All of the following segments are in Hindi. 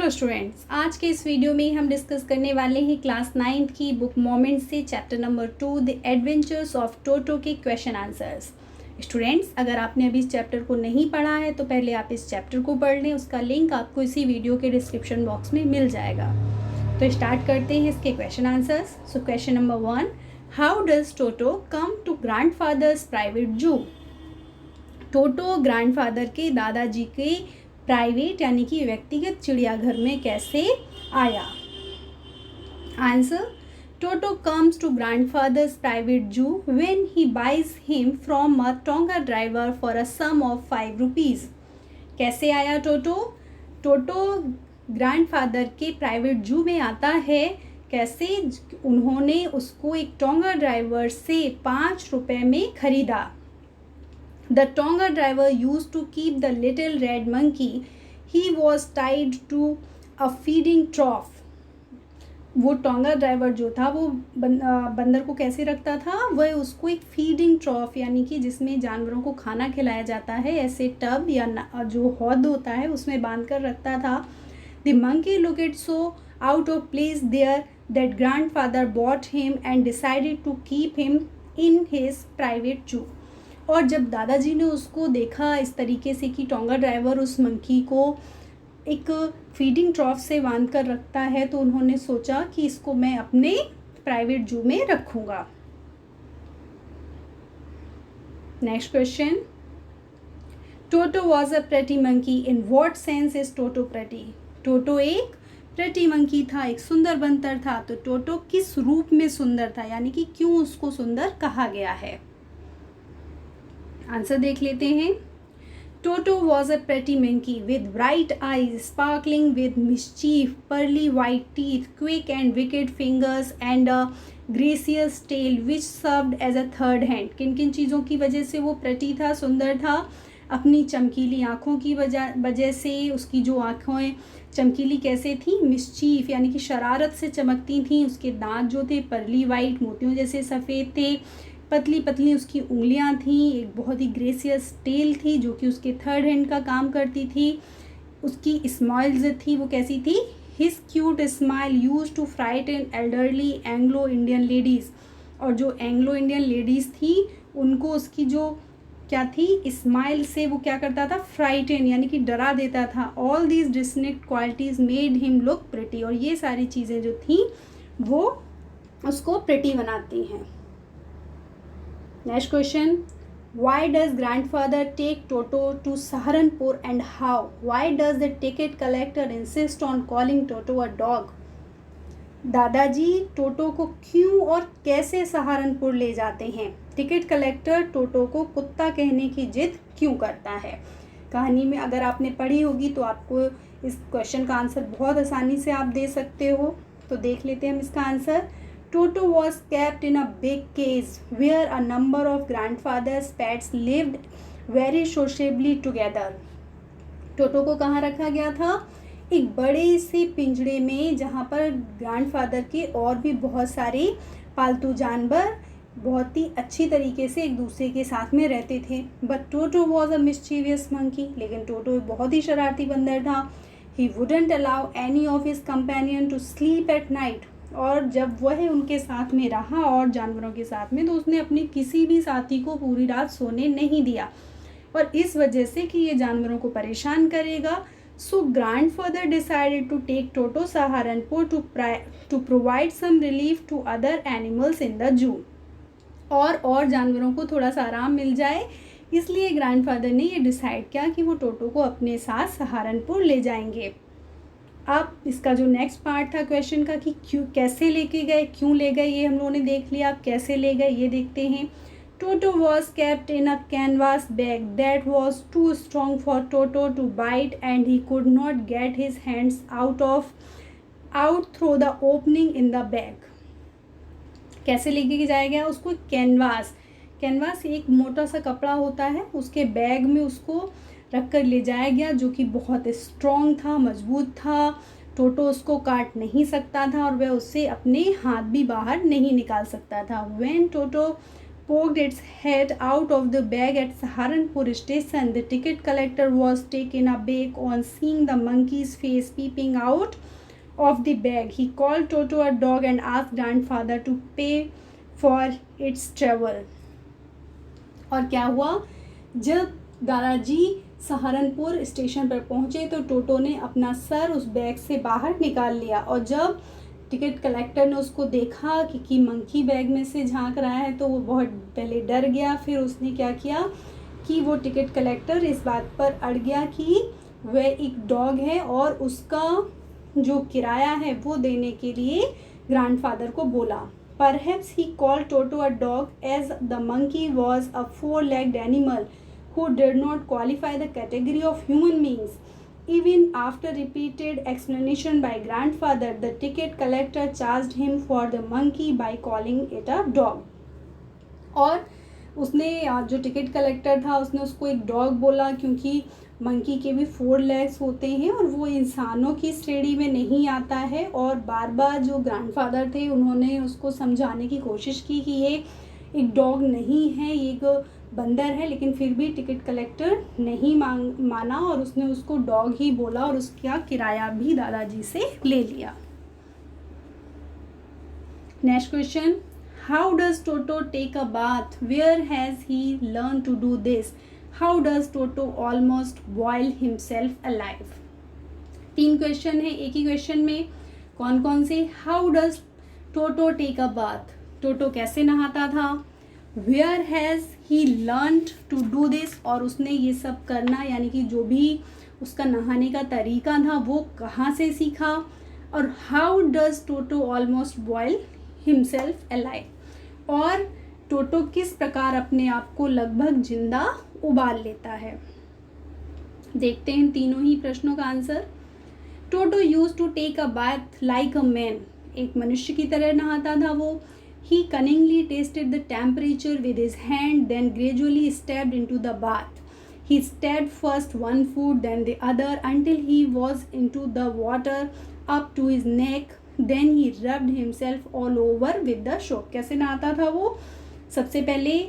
हेलो स्टूडेंट्स, आज के इस वीडियो में हम डिस्कस करने वाले हैं क्लास 9th की बुक मोमेंट्स से chapter number 2 the adventures of Toto के क्वेश्चन आंसर्स। स्टूडेंट्स, अगर आपने अभी इस चैप्टर को नहीं पढ़ा है तो पहले आप इस चैप्टर को पढ़ लें। उसका लिंक आपको इसी वीडियो के डिस्क्रिप्शन बॉक्स में मिल जाएगा। तो स्टार्ट करते हैं इसके question answers. So question number 1, how does Toto come to grandfather's private zoo? Toto grandfather के दादाजी के प्राइवेट यानी कि व्यक्तिगत चिड़ियाघर में कैसे आया? Answer, Toto comes to grandfather's private zoo when he buys him from a tonga driver for a sum of 5 rupees. कैसे आया टोटो? टोटो ग्रैंडफादर के प्राइवेट जू में आता है। कैसे? उन्होंने उसको एक टोंगा ड्राइवर से 5 रुपए में खरीदा। The Tonga driver used to keep the little red monkey. He was tied to a feeding trough. वो टोंगा ड्राइवर जो था वो बंदर को कैसे रखता था? वह उसको एक फीडिंग ट्रॉफ यानी कि जिसमें जानवरों को खाना खिलाया जाता है, ऐसे टब या जो हौद होता है उसमें बांध कर रखता था। The monkey looked so out of place there that grandfather bought him and decided to keep him in his private zoo. और जब दादाजी ने उसको देखा इस तरीके से कि टोंगा ड्राइवर उस मंकी को एक फीडिंग ट्रॉफ से बांध कर रखता है, तो उन्होंने सोचा कि इसको मैं अपने प्राइवेट जू में रखूँगा। Next question, Toto was a pretty monkey. In what sense is Toto pretty? Toto एक प्रेटी मंकी था, एक सुंदर बंदर था। तो टोटो किस रूप में सुंदर था, यानी कि क्यों उसको सुंदर कहा गया है? आंसर देख लेते हैं। Toto was a pretty monkey with bright eyes sparkling with mischief, pearly white teeth, quick and wicked fingers and a gracious tail which served as a third hand. किन किन चीज़ों की वजह से वो प्रेटी था, सुंदर था? अपनी चमकीली आँखों की वजह से। उसकी जो आँखें चमकीली कैसे थी? मिस्चीफ यानी कि शरारत से चमकती थी। उसके दांत जो थे पर्ली वाइट, मोतियों जैसे सफ़ेद थे। पतली पतली उसकी उंगलियां थीं। एक बहुत ही ग्रेसियस टेल थी जो कि उसके थर्ड हैंड का काम करती थी। उसकी स्माइल जो थी वो कैसी थी? His cute smile used to frighten elderly Anglo Indian ladies. और जो एंग्लो इंडियन लेडीज़ थी उनको उसकी जो क्या थी स्माइल से वो क्या करता था? फ्राइटन यानी कि डरा देता था। All these distinct qualities made him look pretty. और ये सारी चीज़ें जो थी वो उसको प्रिटी बनाती हैं। Next question, why does grandfather take Toto to Saharanpur and how? Why does the ticket collector insist on calling Toto a dog? दादाजी टोटो को क्यों और कैसे सहारनपुर ले जाते हैं? टिकट कलेक्टर टोटो को कुत्ता कहने की जिद क्यों करता है? कहानी में अगर आपने पढ़ी होगी तो आपको इस क्वेश्चन का आंसर बहुत आसानी से आप दे सकते हो। तो देख लेते हैं हम इसका answer. Toto was kept in a big cage where a number of grandfather's pets lived very sociably together. टोटो को कहाँ रखा गया था? एक बड़े से पिंजड़े में, जहाँ पर ग्रैंडफादर के और भी बहुत सारे पालतू जानवर बहुत ही अच्छी तरीके से एक दूसरे के साथ में रहते थे। But Toto was a mischievous monkey. लेकिन टोटो एक बहुत ही शरारती बंदर था। He wouldn't allow any of his companion to sleep at night. और जब वह उनके साथ में रहा और जानवरों के साथ में, तो उसने अपने किसी भी साथी को पूरी रात सोने नहीं दिया। और इस वजह से कि ये जानवरों को परेशान करेगा, so grandfather decided to take Toto Saharanpur to provide some relief to other animals in the zoo. और जानवरों को थोड़ा सा आराम मिल जाए, इसलिए ग्रैंडफादर ने ये डिसाइड किया कि वो टोटो को अपने साथ सहारनपुर ले जाएंगे। अब इसका जो नेक्स्ट पार्ट था क्वेश्चन का कि क्यों, कैसे लेके गए, क्यों ले गए, ये हम लोगों ने देख लिया। अब कैसे ले गए ये देखते हैं। Toto was kept in a canvas bag that was too strong for Toto to bite and he could not get his hands out through the opening in the bag. कैसे लेके जाया गया उसको? कैनवास एक मोटा सा कपड़ा होता है, उसके बैग में उसको रख कर ले जाया गया, जो कि बहुत स्ट्रॉन्ग था, मजबूत था। टोटो उसको काट नहीं सकता था और वह उससे अपने हाथ भी बाहर नहीं निकाल सकता था। When toto poked its head out of the bag at Saharanpur station. The ticket collector was taken aback on seeing the monkey's face peeping out of the bag. He called Toto a dog and asked grandfather to pay for its travel. और क्या हुआ, जब दादाजी सहारनपुर स्टेशन पर पहुंचे तो टोटो ने अपना सर उस बैग से बाहर निकाल लिया, और जब टिकट कलेक्टर ने उसको देखा कि मंकी बैग में से झांक रहा है तो वो बहुत पहले डर गया। फिर उसने क्या किया कि वो टिकट कलेक्टर इस बात पर अड़ गया कि वह एक डॉग है और उसका जो किराया है वो देने के लिए ग्रैंडफादर को बोला। Perhaps he called Toto a dog as the monkey was a four-legged animal who did not qualify the category of human beings. Even after repeated explanation by grandfather, the ticket collector charged him for the monkey by calling it a dog. और उसने जो टिकट कलेक्टर था उसने उसको एक डॉग बोला क्योंकि मंकी के भी 4 लेग्स होते हैं और वो इंसानों की श्रेणी में नहीं आता है। और बार बार जो ग्रैंडफादर थे उन्होंने उसको समझाने की कोशिश की कि ये एक डॉग नहीं है, ये एक बंदर है, लेकिन फिर भी टिकट कलेक्टर नहीं माना और उसने उसको डॉग ही बोला और उसका किराया भी दादाजी से ले लिया। Next question, how does Toto take a bath, where has he learn to do this, how does Toto almost boil himself alive. 3 question है एक ही क्वेश्चन में, कौन कौन से। How does Toto take a bath, Toto कैसे नहाता था। Where has he learned to do this, और उसने ये सब करना यानी कि जो भी उसका नहाने का तरीका था वो कहाँ से सीखा। और how does Toto almost boil himself alive, और टोटो किस प्रकार अपने आप को लगभग जिंदा उबाल लेता है। देखते हैं तीनों ही प्रश्नों का answer. Toto used to take a bath like a man, एक मनुष्य की तरह नहाता था वो। He cunningly tasted the temperature with his hand, then gradually stepped into the bath. He stepped first one foot, then the other, until he was into the water up to his neck. Then he rubbed himself all over with the soap. कैसे नहाता था वो, सबसे पहले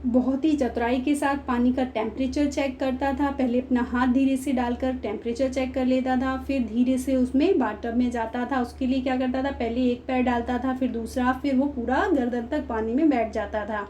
बहुत ही चतुराई के साथ पानी का टेम्परेचर चेक करता था। पहले अपना हाथ धीरे से डालकर टेम्परेचर चेक कर लेता था, फिर धीरे से उसमें बाथटब में जाता था। उसके लिए क्या करता था, पहले एक पैर डालता था, फिर दूसरा, फिर वो पूरा गर्दन तक पानी में बैठ जाता था।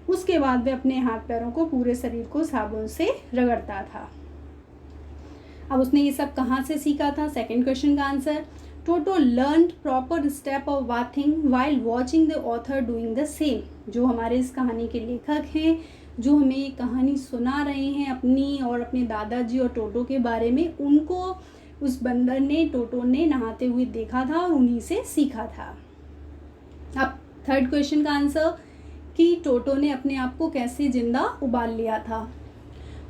उसके बाद वह अपने हाथ पैरों को, पूरे शरीर को साबुन से रगड़ता था। अब उसने ये सब कहाँ से सीखा था, सेकेंड क्वेश्चन का answer. Toto learned proper step of bathing while watching the author doing the same. जो हमारे इस कहानी के लेखक हैं, जो हमें ये कहानी सुना रहे हैं अपनी और अपने दादाजी और टोटो के बारे में, उनको उस बंदर ने, टोटो ने नहाते हुए देखा था और उन्हीं से सीखा था। अब थर्ड क्वेश्चन का आंसर कि टोटो ने अपने आप को कैसे जिंदा उबाल लिया था।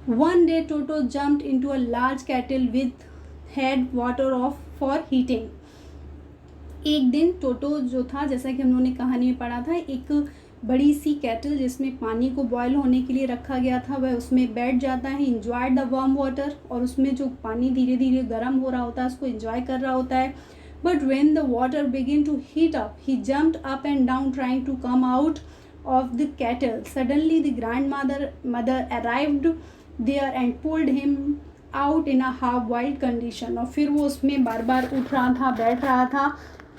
One day toto jumped into a large cattle with had water of for heating. एक दिन टोटो जो था, जैसा कि हम लोगों ने कहानी में पढ़ा था, एक बड़ी सी कैटल जिसमें पानी को बॉयल होने के लिए रखा गया था, वह उसमें बैठ जाता है, इंजॉयड द वार्म वाटर, और उसमें जो पानी धीरे धीरे गर्म हो रहा होता है उसको इंजॉय कर रहा होता है। But when the water begin to heat up, he jumped up and down trying to come out of the kettle. Suddenly the grandmother arrived there and pulled him out in a half wild condition. और फिर वो उसमें बार बार उठ रहा था, बैठ रहा था।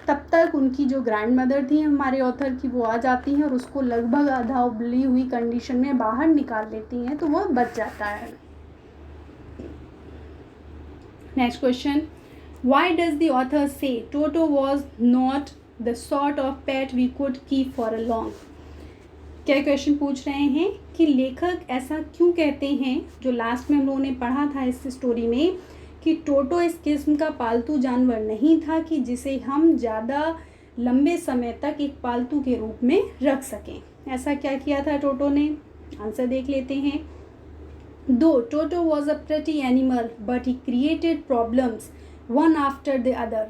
तब तक उनकी जो ग्रैंड मदर थी हमारे ऑथर की, वो आ जाती हैं और उसको लगभग आधा उबली हुई कंडीशन में बाहर निकाल लेती हैं, तो वो बच जाता है। Next question, why does the author say Toto was not the sort of pet we could keep for a long. क्या क्वेश्चन पूछ रहे हैं कि लेखक ऐसा क्यों कहते हैं, जो लास्ट में हम लोगों ने पढ़ा था इस स्टोरी में, कि टोटो इस किस्म का पालतू जानवर नहीं था कि जिसे हम ज़्यादा लंबे समय तक एक पालतू के रूप में रख सकें। ऐसा क्या किया था टोटो ने, आंसर देख लेते हैं। Though Toto was a pretty animal but he created problems one after the other.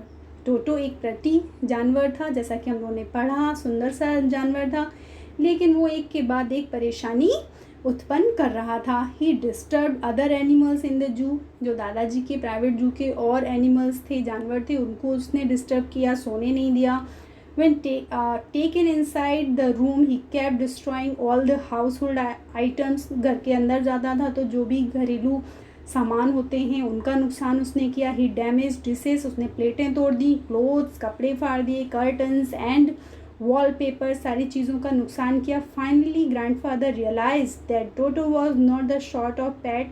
Toto एक प्रेटी जानवर था, जैसा कि हम लोगों ने पढ़ा, सुंदर सा जानवर था, लेकिन वो एक के बाद एक परेशानी उत्पन्न कर रहा था। He disturb other animals in the zoo, जो दादाजी के प्राइवेट जू के और एनिमल्स थे, जानवर थे, उनको उसने डिस्टर्ब किया, सोने नहीं दिया। When taken inside the room, he kept destroying all the household items. घर के अंदर जाता था तो जो भी घरेलू सामान होते हैं उनका नुकसान उसने किया. He damaged dishes, उसने प्लेटें तोड़ दी. Clothes, कपड़े फाड़ दिए. Curtains and wallpaper, सारी चीज़ों का नुकसान किया. Finally, grandfather realized that Toto was not the sort of pet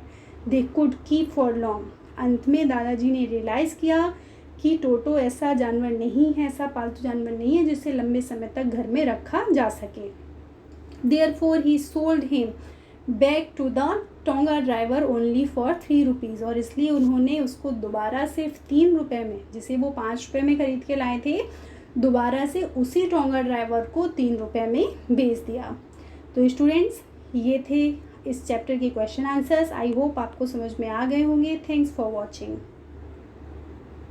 they could keep for long. अंत में दादाजी ने रियलाइज़ किया कि टोटो ऐसा जानवर नहीं है, ऐसा पालतू जानवर नहीं है जिसे लंबे समय तक घर में रखा जा सके. Therefore he sold him back to the tonga driver only for 3 rupees. और इसलिए उन्होंने उसको दोबारा सिर्फ 3 रुपये में, जिसे वो 5 रुपये में ख़रीद के लाए थे, दोबारा से उसी टोंगा ड्राइवर को 3 रुपये में बेच दिया. तो स्टूडेंट्स, ये थे इस चैप्टर के क्वेश्चन आंसर्स. आई होप आपको समझ में आ गए होंगे. Thanks for watching.